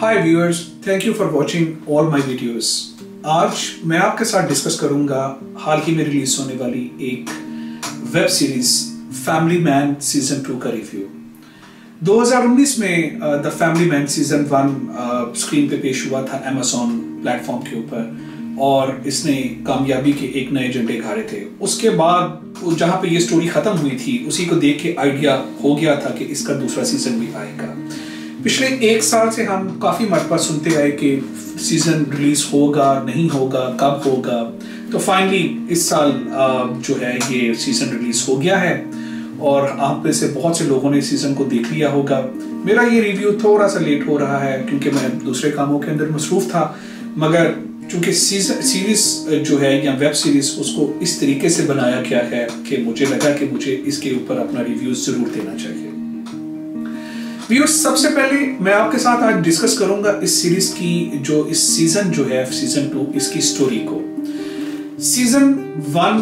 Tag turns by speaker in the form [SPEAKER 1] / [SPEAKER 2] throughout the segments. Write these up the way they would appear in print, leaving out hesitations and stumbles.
[SPEAKER 1] Hi viewers, thank you for watching all my videos. आज मैं आपके साथ डिस्कस करूंगा हाल ही में रिलीज होने वाली एक web series family man season 2 का रिव्यू। 2019 में the family man season 1 screen पे पेश हुआ था अमेज़न प्लेटफॉर्म के ऊपर और इसने कामयाबी के एक नए झंडे गाड़े थे। उसके बाद जहां पे ये स्टोरी खत्म हुई थी उसी को देख के आइडिया हो गया था कि इसका दूसरा सीजन भी आएगा। पिछले एक साल से हम काफ़ी मरतबा सुनते आए कि सीज़न रिलीज़ होगा, नहीं होगा, कब होगा। तो फाइनली इस साल जो है ये सीज़न रिलीज़ हो गया है और आप में से बहुत से लोगों ने सीज़न को देख लिया होगा। मेरा ये रिव्यू थोड़ा सा लेट हो रहा है क्योंकि मैं दूसरे कामों के अंदर मसरूफ़ था, मगर चूँकि सीरीज़ जो है या वेब सीरीज़ उसको इस तरीके से बनाया गया है कि मुझे लगा कि मुझे इसके ऊपर अपना रिव्यू ज़रूर देना चाहिए। व्यूअर्स, सबसे पहले मैं आपके साथ आज डिस्कस करूंगा इस सीरीज की जो इस सीजन जो है सीजन 2 इसकी स्टोरी को। सीजन 1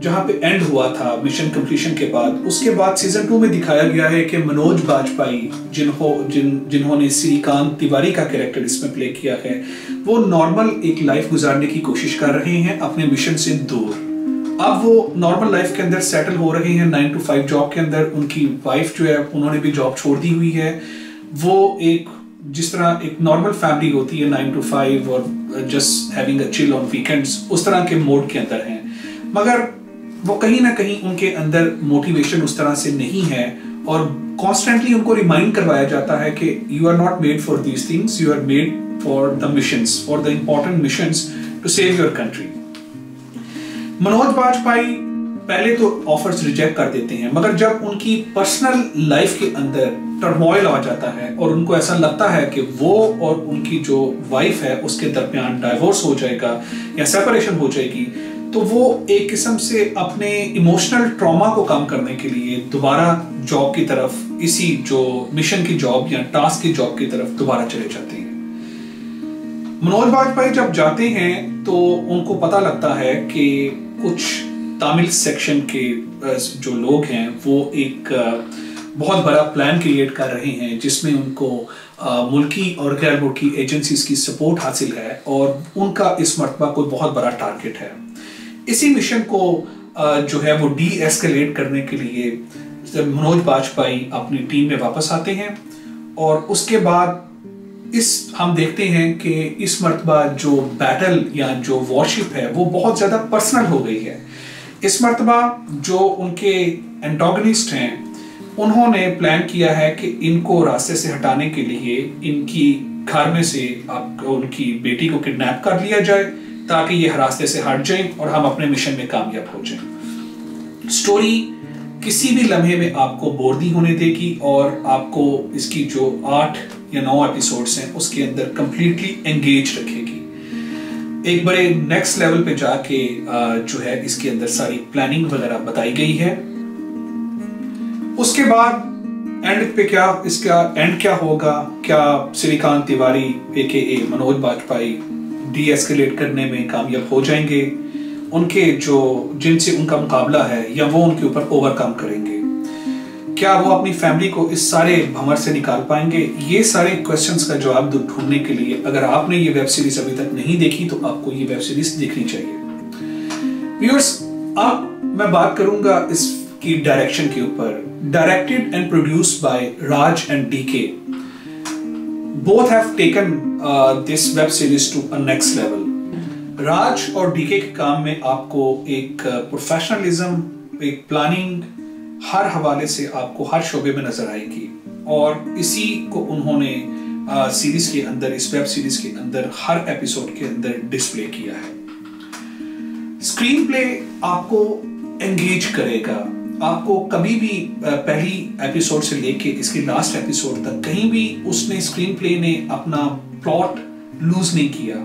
[SPEAKER 1] जहां पे एंड हुआ था मिशन कंप्लीशन के बाद, उसके बाद सीजन 2 में दिखाया गया है कि मनोज बाजपेयी जिन्होंने श्रीकांत तिवारी का कैरेक्टर इसमें प्ले किया है, वो नॉर्मल एक लाइफ गुजारने की कोशिश कर रहे हैं अपने मिशन से दूर। अब वो नॉर्मल लाइफ के अंदर सेटल हो रहे हैं 9 to 5 जॉब के अंदर। उनकी वाइफ जो है उन्होंने भी जॉब छोड़ दी हुई है। वो एक जिस तरह एक नॉर्मल फैमिली होती है 9 to 5 और just having a chill on weekends, उस तरह के मोड के अंदर हैं। मगर वो कहीं ना कहीं उनके अंदर मोटिवेशन उस तरह से नहीं है और कॉन्स्टेंटली उनको रिमाइंड करवाया जाता है कि you are not made for these things, you are made for the missions, for the important missions to save your country. Manoj Bajpayee पहले तो ऑफर्स रिजेक्ट कर देते हैं, मगर जब उनकी पर्सनल लाइफ के अंदर टर्मोइल आ जाता है और उनको ऐसा लगता है कि वो और उनकी जो वाइफ है उसके दरमियान डाइवोर्स हो जाएगा या सेपरेशन हो जाएगी, तो वो एक किस्म से अपने इमोशनल ट्रॉमा को कम करने के लिए दोबारा जॉब की तरफ, इसी जो मिशन की जॉब या टास्क की जॉब की तरफ दोबारा चले जाते हैं। मनोज बाजपेयी जब जाते हैं तो उनको पता लगता है कि कुछ तमिल सेक्शन के जो लोग हैं वो एक बहुत बड़ा प्लान क्रिएट कर रहे हैं जिसमें उनको मुल्की और गैर मुल्की एजेंसीज की सपोर्ट हासिल है और उनका इस मरतबा कोई बहुत बड़ा टारगेट है। इसी मिशन को जो है वो डी-एस्केलेट करने के लिए मनोज बाजपेयी अपनी टीम में वापस आते हैं और उसके बाद हम देखते हैं कि इस मर्तबा जो बैटल या जो वॉरशिप है वो बहुत ज़्यादा पर्सनल हो गई है। इस मर्तबा जो उनके एंटागनिस्ट हैं उन्होंने प्लान किया है कि इनको रास्ते से हटाने के लिए इनकी घर में से उनकी बेटी को किडनैप कर लिया जाए ताकि ये रास्ते से हट जाएं और हम अपने मिशन में कामयाब हो जाएं। स्टोरी किसी भी लम्हे में आपको बोर नहीं होने देगी और आपको इसकी जो 8 या 9 एपिसोड्स हैं उसके अंदर कंप्लीटली एंगेज रखेगी। एक बड़े नेक्स्ट लेवल पे जाके जो है इसके अंदर सारी प्लानिंग वगैरह बताई गई है। उसके बाद एंड पे इसका एंड क्या होगा, क्या श्रीकांत तिवारी AKA मनोज बाजपेयी डी-एस्केलेट करने में कामयाब हो जाएंगे, उनके जिनसे उनका मुकाबला है या वो उनके ऊपर ओवरकम करेंगे, क्या वो अपनी फैमिली को इस सारे भंवर से निकाल पाएंगे? ये सारे क्वेश्चंस का जवाब ढूंढने के लिए अगर आपने ये वेब सीरीज अभी तक नहीं देखी तो आपको ये वेब सीरीज देखनी चाहिए। व्यूअर्स, अब मैं बात करूंगा इसकी डायरेक्शन के ऊपर। Directed and produced by Raj and DK। Both have taken this web series to a next level. Raj और DK के काम में आपको एक प्रोफेशनलिज्म, एक प्लानिंग हर हवाले से आपको हर शोबे में नजर आएगी और इसी को उन्होंने सीरीज के अंदर, इस वेब सीरीज के अंदर हर एपिसोड के अंदर डिस्प्ले किया है। स्क्रीन प्ले आपको एंगेज करेगा। आपको कभी भी पहली एपिसोड से लेके इसकी लास्ट एपिसोड तक कहीं भी उसने स्क्रीन प्ले ने अपना प्लॉट लूज नहीं किया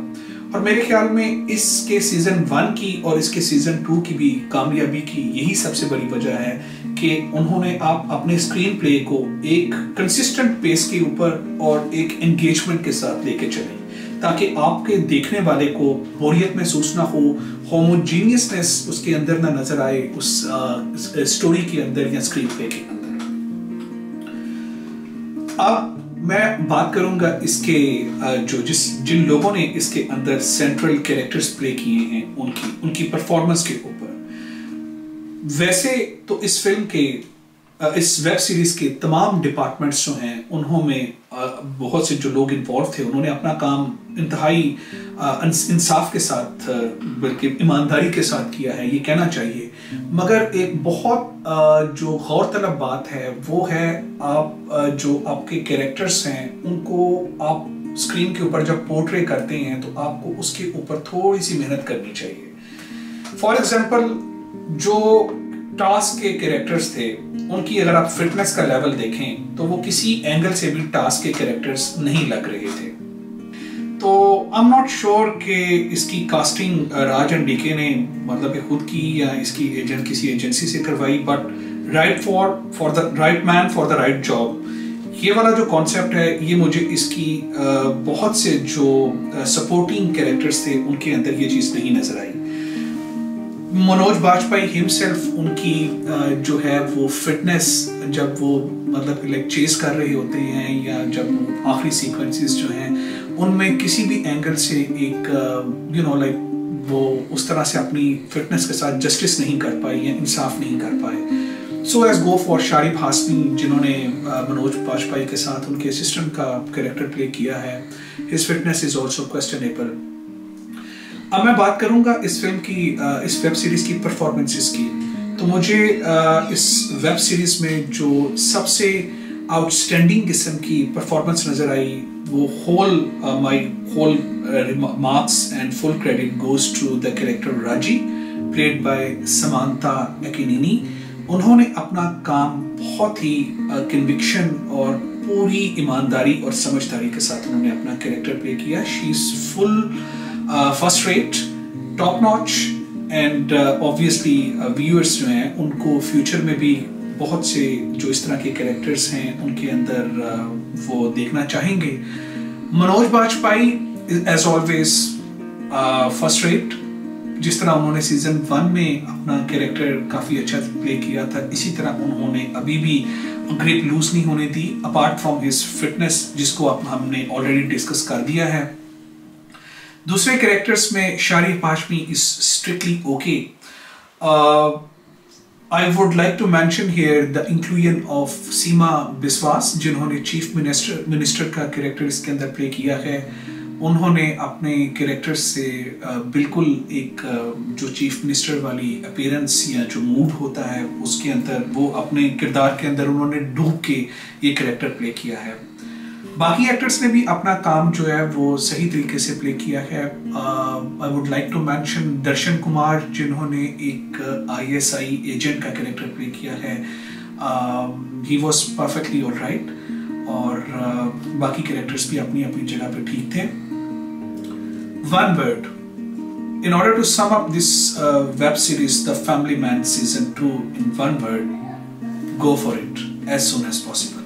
[SPEAKER 1] और मेरे ख्याल में इसके सीजन 1 की और इसके सीजन 2 की भी कामयाबी की यही सबसे बड़ी वजह है कि उन्होंने अपने स्क्रीन प्ले को एक कंसिस्टेंट पेस के ऊपर और एक एंगेजमेंट के साथ लेके चले ताकि आपके देखने वाले को बोरियत महसूस ना हो, होमोजीनियसनेस उसके अंदर ना नजर आए उस स्टोरी के अंदर या स्क्रीन प्ले के अंदर। अब मैं बात करूंगा इसके जिन लोगों ने इसके अंदर सेंट्रल कैरेक्टर्स प्ले किए हैं उनकी परफॉर्मेंस के ऊपर। वैसे तो इस फिल्म के इस वेब सीरीज के तमाम डिपार्टमेंट्स जो हैं उन्होंने बहुत से जो लोग इन्वॉल्व थे उन्होंने अपना काम इंतहाई इंसाफ के साथ बल्कि ईमानदारी के साथ किया है, ये कहना चाहिए। मगर एक बहुत जो गौरतलब बात है वो है आप जो आपके कैरेक्टर्स हैं उनको आप स्क्रीन के ऊपर जब पोर्ट्रे करते हैं तो आपको उसके ऊपर थोड़ी सी मेहनत करनी चाहिए। फॉर एग्जाम्पल जो टास्क के कैरेक्टर्स थे उनकी अगर आप फिटनेस का लेवल देखें तो वो किसी एंगल से भी टास्क के कैरेक्टर्स नहीं लग रहे थे। तो आई एम नॉट श्योर कि इसकी कास्टिंग राज एंड डीके ने मतलब कि खुद की या इसकी एजेंट किसी एजेंसी से करवाई, but right for the right man for the right job, ये वाला जो कॉन्सेप्ट है ये मुझे इसकी बहुत से जो सपोर्टिंग कैरेक्टर्स थे उनके अंदर ये चीज़ नहीं नजर आई। मनोज बाजपेयी हिमसेल्फ उनकी जो है वो फिटनेस जब वो मतलब लाइक चेस कर रहे होते हैं या जब आखिरी सीक्वेंसेस जो हैं उनमें किसी भी एंगल से एक लाइक वो उस तरह से अपनी फिटनेस के साथ जस्टिस नहीं कर पाए या इंसाफ नहीं कर पाए। So as go for Sharib Hashmi जिन्होंने मनोज बाजपेयी के साथ उनके असिस्टेंट का कैरेक्टर प्ले किया है, his fitness is also questionable. अब मैं बात करूंगा इस फिल्म की इस वेब सीरीज की परफॉर्मेंसेस की। तो मुझे इस वेब सीरीज में जो सबसे आउटस्टैंडिंग किस्म की परफॉर्मेंस नजर आई वो my whole marks and full credit goes to the character Raji played by Samantha Akkineni. उन्होंने अपना काम बहुत ही कन्विक्शन और पूरी ईमानदारी और समझदारी के साथ उन्होंने अपना कैरेक्टर प्ले किया। She is full first rate, top notch and obviously viewers जो हैं उनको फ्यूचर में भी बहुत से जो इस तरह के कैरेक्टर्स हैं उनके अंदर वो देखना चाहेंगे। Manoj Bajpayee as always first rate, जिस तरह उन्होंने सीजन 1 में अपना कैरेक्टर काफ़ी अच्छा प्ले किया था इसी तरह उन्होंने अभी भी ग्रिप लूज नहीं होने दी, अपार्ट फ्रॉम हिज फिटनेस जिसको हमने ऑलरेडी डिस्कस कर दिया है। दूसरे कैरेक्टर्स में Sharib Hashmi is strictly okay. I would like to mention here the inclusion of Seema Biswas जिन्होंने चीफ मिनिस्टर का कैरेक्टर इसके अंदर प्ले किया है। उन्होंने अपने कैरेक्टर से बिल्कुल एक जो चीफ मिनिस्टर वाली अपीयरेंस या जो मूड होता है उसके अंदर वो अपने किरदार के अंदर उन्होंने डूब के ये कैरेक्टर प्ले किया है। बाकी एक्टर्स ने भी अपना काम जो है वो सही तरीके से प्ले किया है। I would like to mention Darshan Kumar जिन्होंने एक ISI एजेंट का कैरेक्टर प्ले किया है। ही वाज परफेक्टली ऑलराइट और बाकी कैरेक्टर्स भी अपनी अपनी जगह पे ठीक थे। One word. In order to sum up this web series, The Family Man Season 2 in one word, go for it as soon as possible.